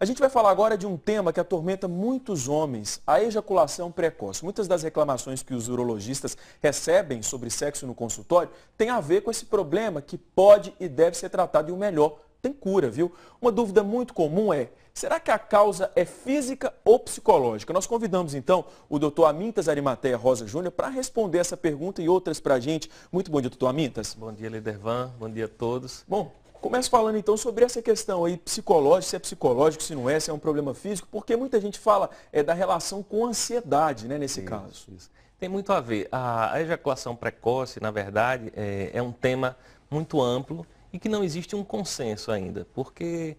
A gente vai falar agora de um tema que atormenta muitos homens, a ejaculação precoce. Muitas das reclamações que os urologistas recebem sobre sexo no consultório têm a ver com esse problema que pode e deve ser tratado e o melhor, tem cura, viu? Uma dúvida muito comum é, será que a causa é física ou psicológica? Nós convidamos então o Dr. Amintas Arimateia Rosa Júnior para responder essa pergunta e outras para a gente. Muito bom dia, Dr. Amintas. Bom dia, Lidervan. Bom dia a todos. Bom, começo falando então sobre essa questão aí psicológica, se é psicológico, se não é, se é um problema físico, porque muita gente fala da relação com ansiedade, né, nesse caso. Isso. Tem muito a ver. A ejaculação precoce, na verdade, é um tema muito amplo e que não existe um consenso ainda, porque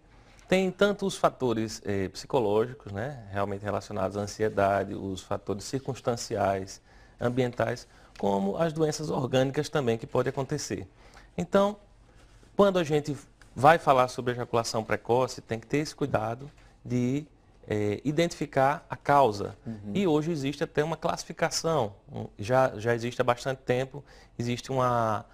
tem tanto os fatores psicológicos, né, realmente relacionados à ansiedade, os fatores circunstanciais, ambientais, como as doenças orgânicas também que podem acontecer. Então, quando a gente vai falar sobre ejaculação precoce, tem que ter esse cuidado de identificar a causa. E hoje existe até uma classificação, já existe há bastante tempo, existe uma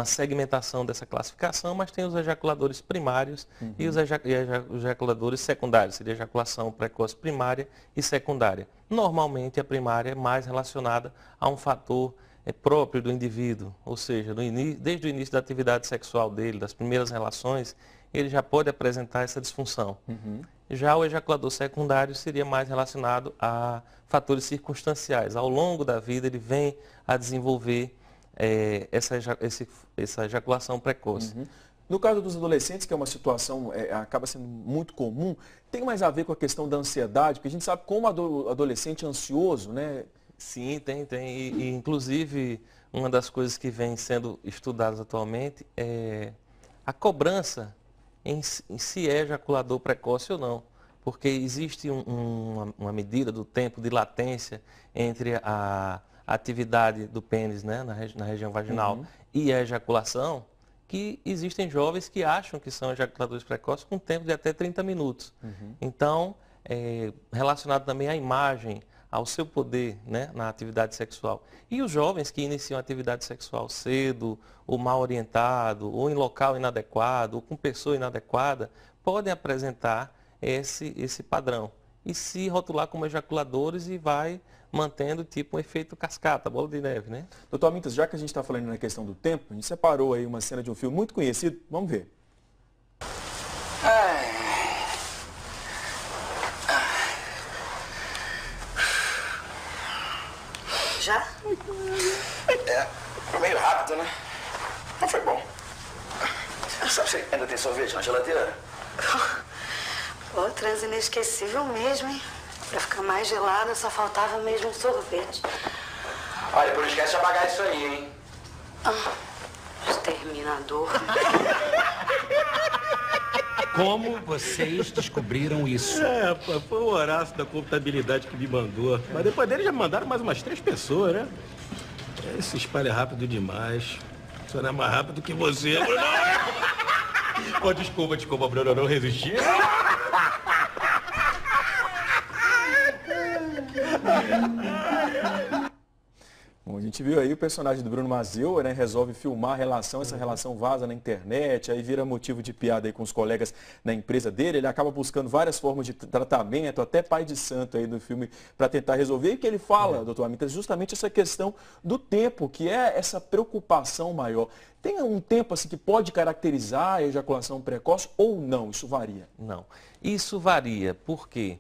segmentação dessa classificação, mas tem os ejaculadores primários e os ejaculadores secundários, seria ejaculação precoce primária e secundária. Normalmente a primária é mais relacionada a um fator próprio do indivíduo, ou seja, desde o início da atividade sexual dele, das primeiras relações, ele já pode apresentar essa disfunção. Já o ejaculador secundário seria mais relacionado a fatores circunstanciais. Ao longo da vida ele vem a desenvolver essa ejaculação precoce. No caso dos adolescentes, que é uma situação, acaba sendo muito comum, tem mais a ver com a questão da ansiedade, porque a gente sabe como o adolescente é ansioso, né? Sim, tem. E, inclusive, uma das coisas que vem sendo estudadas atualmente é a cobrança em se é ejaculador precoce ou não. Porque existe uma medida do tempo de latência entre a atividade do pênis, né, na região vaginal e a ejaculação, que existem jovens que acham que são ejaculadores precoces com tempo de até 30 minutos. Então, relacionado também à imagem, ao seu poder, né, na atividade sexual. E os jovens que iniciam a atividade sexual cedo, ou mal orientado, ou em local inadequado, ou com pessoa inadequada, podem apresentar esse padrão. E se rotular como ejaculadores e vai mantendo tipo um efeito cascata, bola de neve, né? Doutor Amintas, já que a gente está falando na questão do tempo, a gente separou aí uma cena de um filme muito conhecido, vamos ver. Já? Meio rápido, né? Mas foi bom. Sabe se ainda tem sorvete na geladeira? Pô, transe inesquecível mesmo, hein? Pra ficar mais gelada, só faltava mesmo um sorvete. Olha, não esquece de apagar isso aí, hein? Exterminador. Como vocês descobriram isso? Foi o Horácio da contabilidade que me mandou. Mas depois dele já mandaram mais umas 3 pessoas, né? Esse espalha rápido demais. Só não é mais rápido que você, Bruno. Pô, desculpa, Bruno, eu não resisti. Bom, a gente viu aí o personagem do Bruno Mazzeo, né, resolve filmar a relação, essa relação vaza na internet, aí vira motivo de piada aí com os colegas na empresa dele, ele acaba buscando várias formas de tratamento, até pai de santo aí do filme, para tentar resolver. E o que ele fala, doutor Amintas, justamente essa questão do tempo, que é essa preocupação maior. Tem um tempo assim que pode caracterizar a ejaculação precoce ou não? Isso varia? Não. Isso varia, por quê?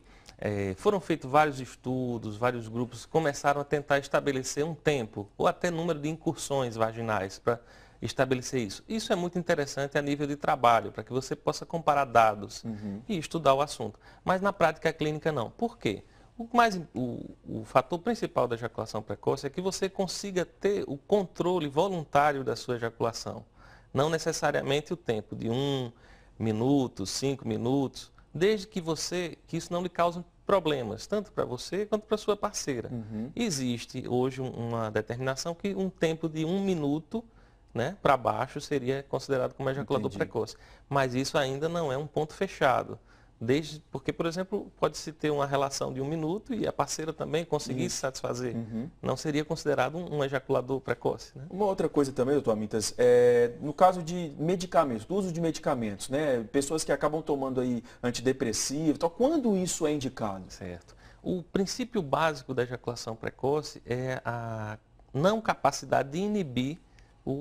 Foram feitos vários estudos, vários grupos começaram a tentar estabelecer um tempo ou até número de incursões vaginais para estabelecer isso. Isso é muito interessante a nível de trabalho, para que você possa comparar dados e estudar o assunto. Mas na prática clínica não. Por quê? O fator principal da ejaculação precoce é que você consiga ter o controle voluntário da sua ejaculação. Não necessariamente o tempo de 1 minuto, 5 minutos, desde que isso não lhe cause problemas, tanto para você quanto para sua parceira. Existe hoje uma determinação que um tempo de 1 minuto, né, para baixo seria considerado como ejaculador precoce. Mas isso ainda não é um ponto fechado. Porque, por exemplo, pode-se ter uma relação de 1 minuto e a parceira também conseguir se satisfazer. Não seria considerado um ejaculador precoce, né? Uma outra coisa também, doutor Amintas, no caso de medicamentos, do uso de medicamentos, né? Pessoas que acabam tomando aí antidepressivo, então, quando isso é indicado? Certo. O princípio básico da ejaculação precoce é a não capacidade de inibir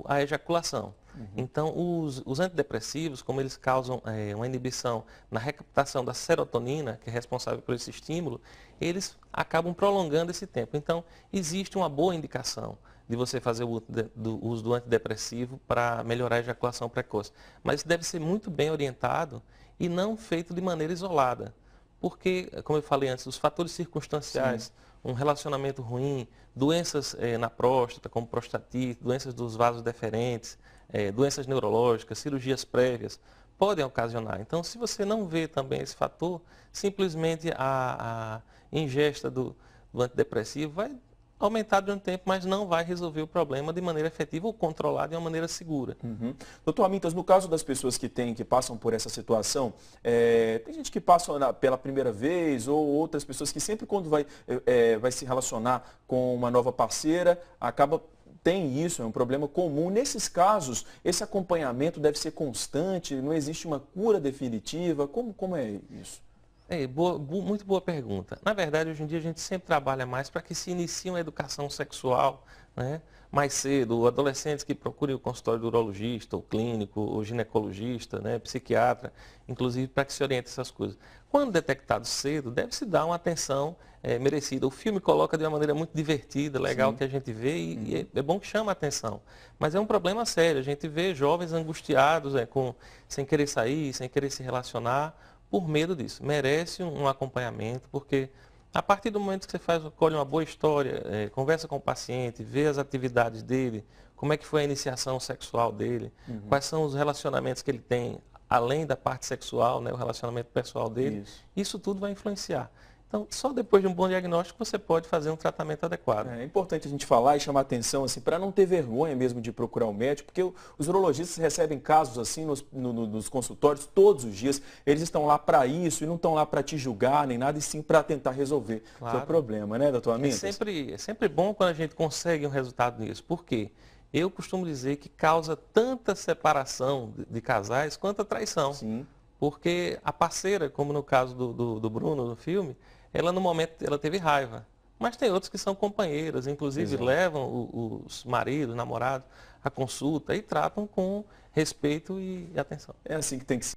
a ejaculação. Então, os antidepressivos, como eles causam uma inibição na recaptação da serotonina, que é responsável por esse estímulo, eles acabam prolongando esse tempo. Então, existe uma boa indicação de você fazer o uso do antidepressivo para melhorar a ejaculação precoce. Mas deve ser muito bem orientado e não feito de maneira isolada. Porque, como eu falei antes, os fatores circunstanciais, um relacionamento ruim, doenças na próstata, como prostatite, doenças dos vasos deferentes, doenças neurológicas, cirurgias prévias, podem ocasionar. Então, se você não vê também esse fator, simplesmente a ingesta do antidepressivo vai aumentar durante o tempo, mas não vai resolver o problema de maneira efetiva ou controlada de uma maneira segura. Doutor Amintas, no caso das pessoas que passam por essa situação, tem gente que passa pela primeira vez ou outras pessoas que sempre quando vai se relacionar com uma nova parceira, tem isso, é um problema comum. Nesses casos, esse acompanhamento deve ser constante, não existe uma cura definitiva, como é isso? Muito boa pergunta. Na verdade, hoje em dia a gente sempre trabalha mais para que se inicie uma educação sexual, né, mais cedo, adolescentes que procurem o consultório do urologista, ou clínico, ou ginecologista, né, psiquiatra, inclusive para que se oriente essas coisas. Quando detectado cedo, deve-se dar uma atenção merecida. O filme coloca de uma maneira muito divertida, legal, que a gente vê e é bom que chama a atenção. Mas é um problema sério. A gente vê jovens angustiados, sem querer sair, sem querer se relacionar, por medo disso. Merece um acompanhamento, porque a partir do momento que você colhe uma boa história, conversa com o paciente, vê as atividades dele, como é que foi a iniciação sexual dele, quais são os relacionamentos que ele tem, além da parte sexual, né, o relacionamento pessoal dele, isso tudo vai influenciar. Então, só depois de um bom diagnóstico você pode fazer um tratamento adequado. É importante a gente falar e chamar atenção assim, para não ter vergonha mesmo de procurar um médico, porque os urologistas recebem casos assim nos consultórios todos os dias. Eles estão lá para isso e não estão lá para te julgar nem nada, e sim para tentar resolver o seu problema, né, doutor Amintas? É sempre bom quando a gente consegue um resultado nisso. Por quê? Eu costumo dizer que causa tanta separação de casais quanto a traição. Sim. Porque a parceira, como no caso do Bruno no filme, ela no momento ela teve raiva. Mas tem outros que são companheiras, inclusive levam os maridos, namorados à consulta e tratam com respeito e atenção. É assim que tem que ser.